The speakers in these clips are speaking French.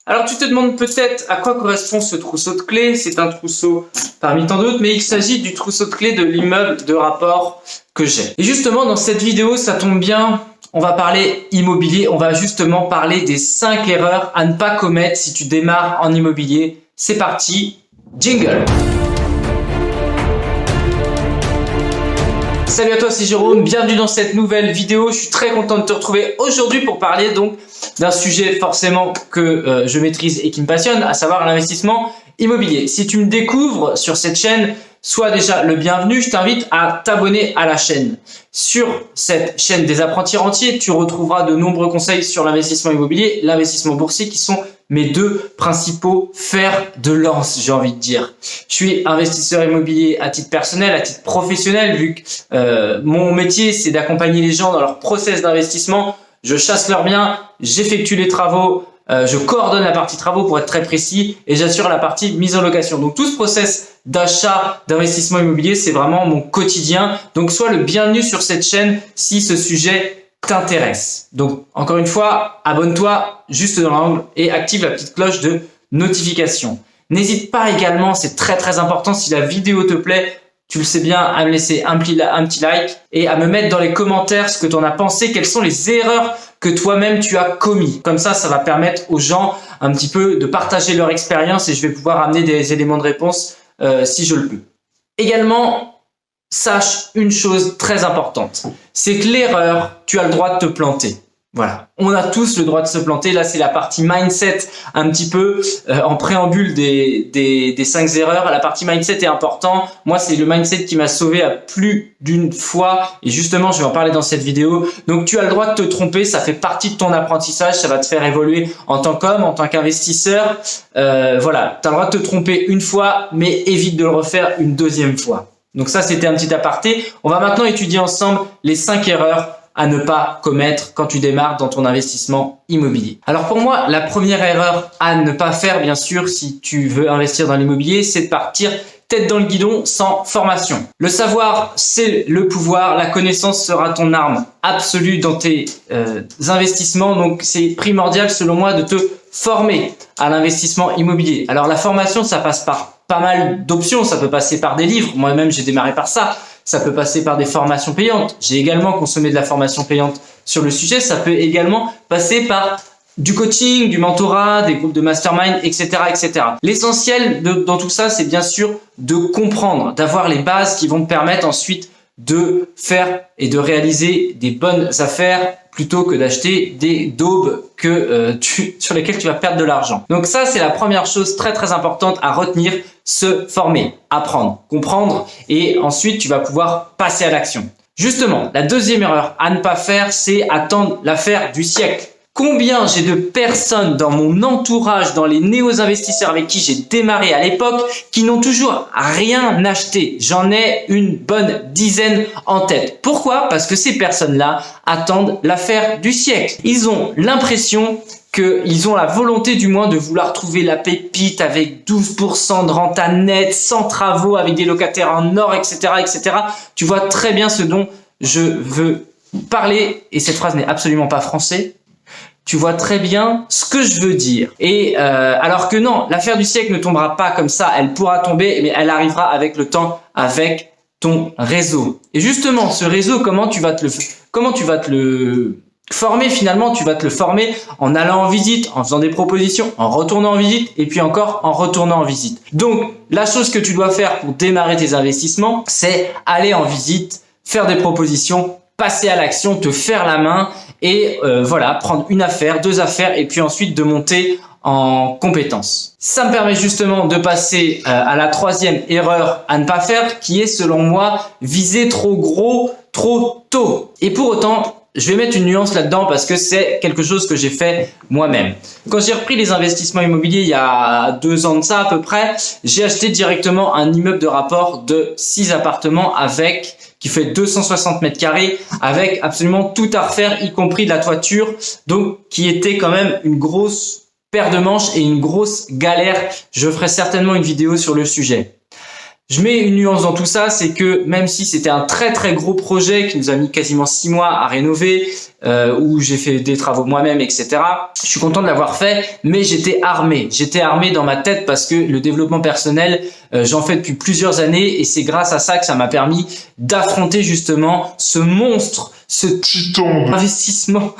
Alors tu te demandes peut-être à quoi correspond ce trousseau de clés. C'est un trousseau parmi tant d'autres, mais il s'agit du trousseau de clés de l'immeuble de rapport que j'ai. Et justement, dans cette vidéo, ça tombe bien, on va parler immobilier. On va justement parler des 5 erreurs à ne pas commettre si tu démarres en immobilier. C'est parti, jingle! Salut à toi, c'est Jérôme, bienvenue dans cette nouvelle vidéo. Je suis très content de te retrouver aujourd'hui pour parler donc d'un sujet forcément que je maîtrise et qui me passionne, à savoir l'investissement immobilier. Si tu me découvres sur cette chaîne, sois déjà le bienvenu. Je t'invite à t'abonner à la chaîne. Sur cette chaîne des apprentis rentiers, tu retrouveras de nombreux conseils sur l'investissement immobilier, l'investissement boursier qui sont mes deux principaux fers de lance, j'ai envie de dire. Je suis investisseur immobilier à titre personnel, à titre professionnel, vu que mon métier, c'est d'accompagner les gens dans leur process d'investissement. Je chasse leurs biens, j'effectue les travaux, je coordonne la partie travaux pour être très précis et j'assure la partie mise en location. Donc tout ce process d'achat, d'investissement immobilier, c'est vraiment mon quotidien. Donc sois le bienvenu sur cette chaîne si ce sujet t'intéresse. Donc encore une fois, abonne-toi juste dans l'angle et active la petite cloche de notification. N'hésite pas également, c'est très important, si la vidéo te plaît, tu le sais bien, à me laisser un petit like et à me mettre dans les commentaires ce que tu en as pensé, quelles sont les erreurs que toi-même tu as commis. Comme ça va permettre aux gens un petit peu de partager leur expérience et je vais pouvoir amener des éléments de réponse si je le peux. Également, sache une chose très importante, c'est que l'erreur, tu as le droit de te planter. Voilà, on a tous le droit de se planter. Là, c'est la partie mindset un petit peu en préambule des 5 erreurs. La partie mindset est important. Moi, c'est le mindset qui m'a sauvé à plus d'une fois. Et justement, je vais en parler dans cette vidéo. Donc, tu as le droit de te tromper. Ça fait partie de ton apprentissage. Ça va te faire évoluer en tant qu'homme, en tant qu'investisseur. Voilà, tu as le droit de te tromper une fois, mais évite de le refaire une deuxième fois. Donc ça, c'était un petit aparté. On va maintenant étudier ensemble les 5 erreurs à ne pas commettre quand tu démarres dans ton investissement immobilier. Alors pour moi, la première erreur à ne pas faire, bien sûr, si tu veux investir dans l'immobilier, c'est de partir tête dans le guidon sans formation. Le savoir, c'est le pouvoir. La connaissance sera ton arme absolue dans tes investissements. Donc c'est primordial, selon moi, de te former à l'investissement immobilier. Alors la formation, ça passe par pas mal d'options. Ça peut passer par des livres. Moi-même, j'ai démarré par ça. Ça peut passer par des formations payantes. J'ai également consommé de la formation payante sur le sujet. Ça peut également passer par du coaching, du mentorat, des groupes de mastermind, etc., etc. L'essentiel dans tout ça, c'est bien sûr de comprendre, d'avoir les bases qui vont te permettre ensuite de faire et de réaliser des bonnes affaires plutôt que d'acheter des daubes sur lesquelles tu vas perdre de l'argent. Donc ça, c'est la première chose très importante à retenir, se former, apprendre, comprendre et ensuite tu vas pouvoir passer à l'action. Justement, la deuxième erreur à ne pas faire, c'est attendre l'affaire du siècle. Combien j'ai de personnes dans mon entourage, dans les néo-investisseurs avec qui j'ai démarré à l'époque, qui n'ont toujours rien acheté. J'en ai une bonne dizaine en tête. Pourquoi? Parce que ces personnes-là attendent l'affaire du siècle. Ils ont l'impression qu'ils ont la volonté du moins de vouloir trouver la pépite avec 12% de renta net, sans travaux, avec des locataires en or, etc., etc. Tu vois très bien ce dont je veux parler, et cette phrase n'est absolument pas français. Tu vois très bien ce que je veux dire. Et alors que non, l'affaire du siècle ne tombera pas comme ça. Elle pourra tomber, mais elle arrivera avec le temps, avec ton réseau. Et justement, ce réseau, comment tu vas te le former finalement? Tu vas te le former en allant en visite, en faisant des propositions, en retournant en visite et puis encore en retournant en visite. Donc, la chose que tu dois faire pour démarrer tes investissements, c'est aller en visite, faire des propositions, passer à l'action, te faire la main et voilà, prendre une affaire, 2 affaires et puis ensuite de monter en compétences. Ça me permet justement de passer à la troisième erreur à ne pas faire, qui est selon moi viser trop gros, trop tôt. Et pour autant, je vais mettre une nuance là-dedans parce que c'est quelque chose que j'ai fait moi-même. Quand j'ai repris les investissements immobiliers il y a 2 ans de ça à peu près, j'ai acheté directement un immeuble de rapport de 6 appartements qui fait 260 mètres carrés avec absolument tout à refaire, y compris de la toiture, donc qui était quand même une grosse paire de manches et une grosse galère. Je ferai certainement une vidéo sur le sujet. Je mets une nuance dans tout ça, c'est que même si c'était un très très gros projet qui nous a mis quasiment 6 mois à rénover, où j'ai fait des travaux moi-même, etc. Je suis content de l'avoir fait, mais j'étais armé. J'étais armé dans ma tête parce que le développement personnel, j'en fais depuis plusieurs années et c'est grâce à ça que ça m'a permis d'affronter justement ce monstre, ce titan d'investissement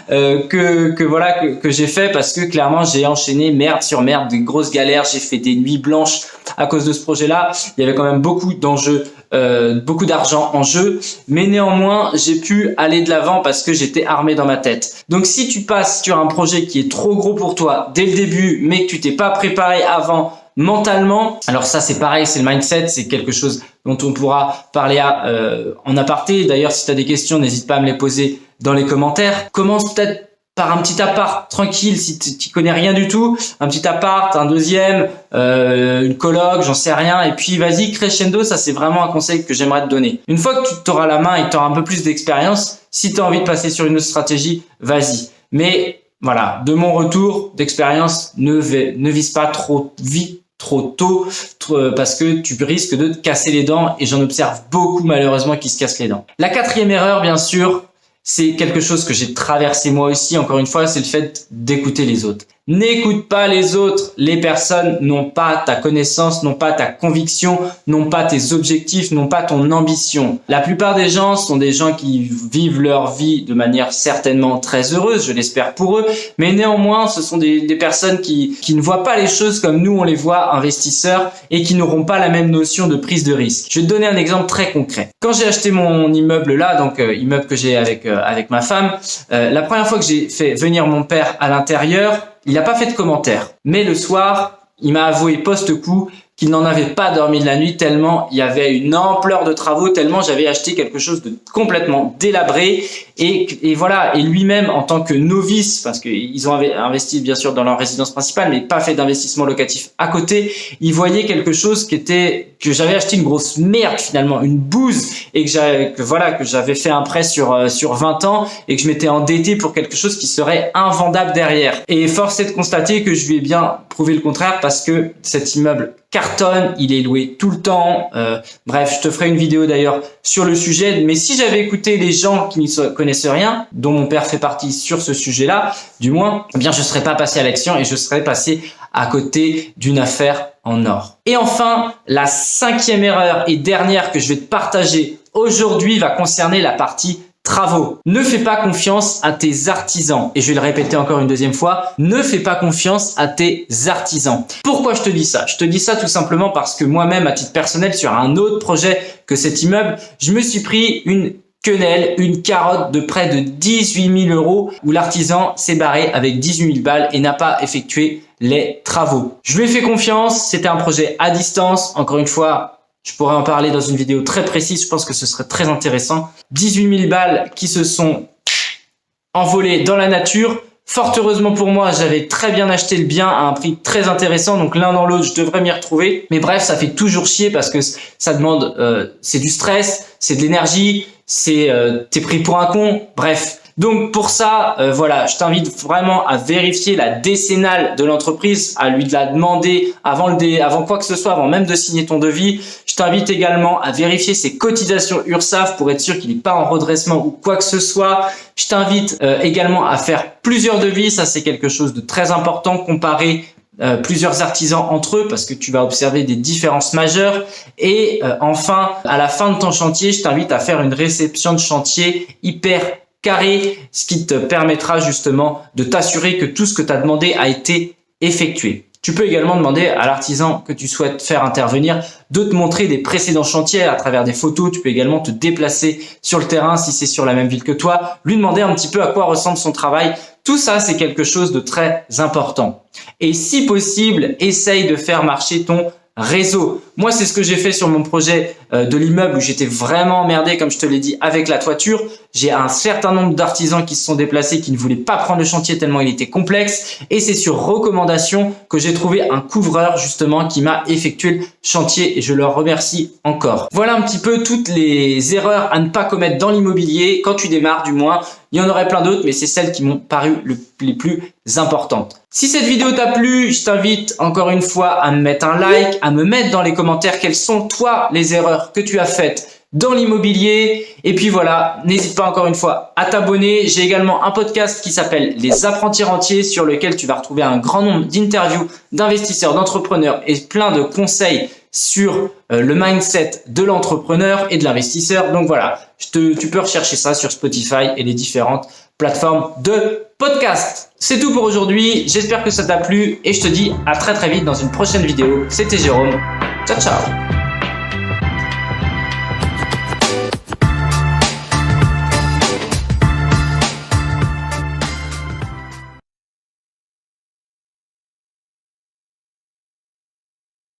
que j'ai fait, parce que clairement j'ai enchaîné merde sur merde, des grosses galères, j'ai fait des nuits blanches à cause de ce projet-là. Il y avait quand même beaucoup d'enjeux, beaucoup d'argent en jeu, mais néanmoins j'ai pu aller de l'avant parce que j'étais armé dans ma tête. Donc si tu passes sur un projet qui est trop gros pour toi dès le début, mais que tu t'es pas préparé avant mentalement, alors ça c'est pareil, c'est le mindset, c'est quelque chose dont on pourra parler en aparté. D'ailleurs, si tu as des questions, n'hésite pas à me les poser dans les commentaires. Commence peut-être par un petit appart tranquille si tu connais rien du tout, un petit appart, un deuxième, une coloc, j'en sais rien, et puis vas-y crescendo. Ça c'est vraiment un conseil que j'aimerais te donner. Une fois que tu auras la main et que tu auras un peu plus d'expérience, si tu as envie de passer sur une autre stratégie, vas-y. Mais voilà, de mon retour d'expérience, ne vise pas trop vite, trop tôt, parce que tu risques de te casser les dents, et j'en observe beaucoup malheureusement qui se cassent les dents. La quatrième erreur, bien sûr, c'est quelque chose que j'ai traversé moi aussi, encore une fois, c'est le fait d'écouter les autres. N'écoute pas les autres. Les personnes n'ont pas ta connaissance, n'ont pas ta conviction, n'ont pas tes objectifs, n'ont pas ton ambition. La plupart des gens sont des gens qui vivent leur vie de manière certainement très heureuse, je l'espère pour eux, mais néanmoins, ce sont des personnes qui ne voient pas les choses comme nous on les voit, investisseurs, et qui n'auront pas la même notion de prise de risque. Je vais te donner un exemple très concret. Quand j'ai acheté mon immeuble là, donc immeuble que j'ai avec ma femme, la première fois que j'ai fait venir mon père à l'intérieur, il n'a pas fait de commentaires, mais le soir, il m'a avoué post-coup qu'il n'en avait pas dormi de la nuit tellement il y avait une ampleur de travaux, tellement j'avais acheté quelque chose de complètement délabré. Et voilà, et lui-même en tant que novice, parce qu'ils ont investi bien sûr dans leur résidence principale, mais pas fait d'investissement locatif à côté, il voyait quelque chose que j'avais acheté une grosse merde finalement, une bouse, et que j'avais fait un prêt sur 20 ans et que je m'étais endetté pour quelque chose qui serait invendable derrière. Et force est de constater que je lui ai bien prouvé le contraire, parce que cet immeuble cartonne, il est loué tout le temps. Bref, je te ferai une vidéo d'ailleurs sur le sujet, mais si j'avais écouté les gens qui ne connaissent rien, dont mon père fait partie sur ce sujet-là, du moins, eh bien je ne serais pas passé à l'action et je serais passé à côté d'une affaire en or. Et enfin, la cinquième erreur et dernière que je vais te partager aujourd'hui va concerner la partie travaux. Ne fais pas confiance à tes artisans. Et je vais le répéter encore une deuxième fois, ne fais pas confiance à tes artisans. Pourquoi je te dis ça? Je te dis ça tout simplement parce que moi-même, à titre personnel, sur un autre projet que cet immeuble, je me suis pris une quenelle, une carotte de près de 18 000 € où l'artisan s'est barré avec 18 000 balles et n'a pas effectué les travaux. Je lui ai fait confiance, c'était un projet à distance, encore une fois, je pourrais en parler dans une vidéo très précise, je pense que ce serait très intéressant. 18 000 balles qui se sont envolées dans la nature. Fort heureusement pour moi, j'avais très bien acheté le bien à un prix très intéressant, donc l'un dans l'autre, je devrais m'y retrouver. Mais bref, ça fait toujours chier parce que ça demande, c'est du stress, c'est de l'énergie, t'es pris pour un con, bref. Donc pour ça, voilà, je t'invite vraiment à vérifier la décennale de l'entreprise, à lui la demander avant quoi que ce soit, avant même de signer ton devis. Je t'invite également à vérifier ses cotisations URSSAF pour être sûr qu'il n'est pas en redressement ou quoi que ce soit. Je t'invite également à faire plusieurs devis, ça c'est quelque chose de très important, comparer plusieurs artisans entre eux parce que tu vas observer des différences majeures. Et enfin, à la fin de ton chantier, je t'invite à faire une réception de chantier hyper carré, ce qui te permettra justement de t'assurer que tout ce que tu as demandé a été effectué. Tu peux également demander à l'artisan que tu souhaites faire intervenir de te montrer des précédents chantiers à travers des photos. Tu peux également te déplacer sur le terrain si c'est sur la même ville que toi, lui demander un petit peu à quoi ressemble son travail. Tout ça, c'est quelque chose de très important. Et si possible, essaye de faire marcher ton réseau. Moi, c'est ce que j'ai fait sur mon projet de l'immeuble où j'étais vraiment emmerdé, comme je te l'ai dit, avec la toiture. J'ai un certain nombre d'artisans qui se sont déplacés, qui ne voulaient pas prendre le chantier tellement il était complexe. Et c'est sur recommandation que j'ai trouvé un couvreur justement qui m'a effectué le chantier et je leur remercie encore. Voilà un petit peu toutes les erreurs à ne pas commettre dans l'immobilier quand tu démarres du moins. Il y en aurait plein d'autres, mais c'est celles qui m'ont paru les plus importantes. Si cette vidéo t'a plu, je t'invite encore une fois à me mettre un like, à me mettre dans les commentaires quelles sont toi les erreurs que tu as faites dans l'immobilier. Et puis voilà, n'hésite pas encore une fois à t'abonner. J'ai également un podcast qui s'appelle Les Apprentis Rentiers sur lequel tu vas retrouver un grand nombre d'interviews d'investisseurs, d'entrepreneurs et plein de conseils sur le mindset de l'entrepreneur et de l'investisseur. Donc voilà, tu peux rechercher ça sur Spotify et les différentes plateformes de podcast. C'est tout pour aujourd'hui. J'espère que ça t'a plu et je te dis à très vite dans une prochaine vidéo. C'était Jérôme. Ciao, ciao.